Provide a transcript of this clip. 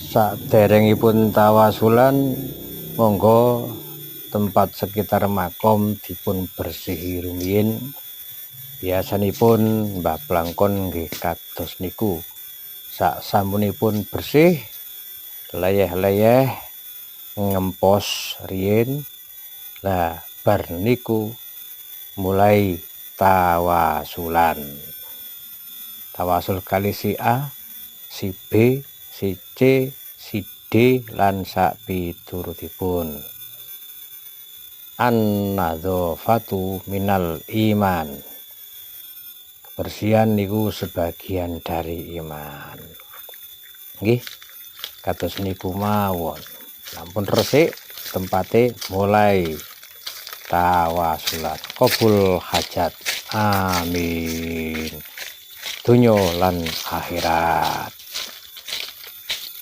Saderengipun tawasulan, monggo tempat sekitar makom dipun bersihi rumiyin. Biasanipun Mbah Blangkon nggih kados niku. Sasampunipun bersih, leyeh-leyeh ngempos riyin. Lah bar niku mulai tawasulan. Tawasul kali si A, si B, si C, si D lan sak piturutipun. An-nadzafatu minal iman. Kebersihan niku sebagian dari iman. Nggih, kados niku mawon. Lampun resik tempate mulai tawasulan. Qabul hajat. Amin. Dunya lan akhirat.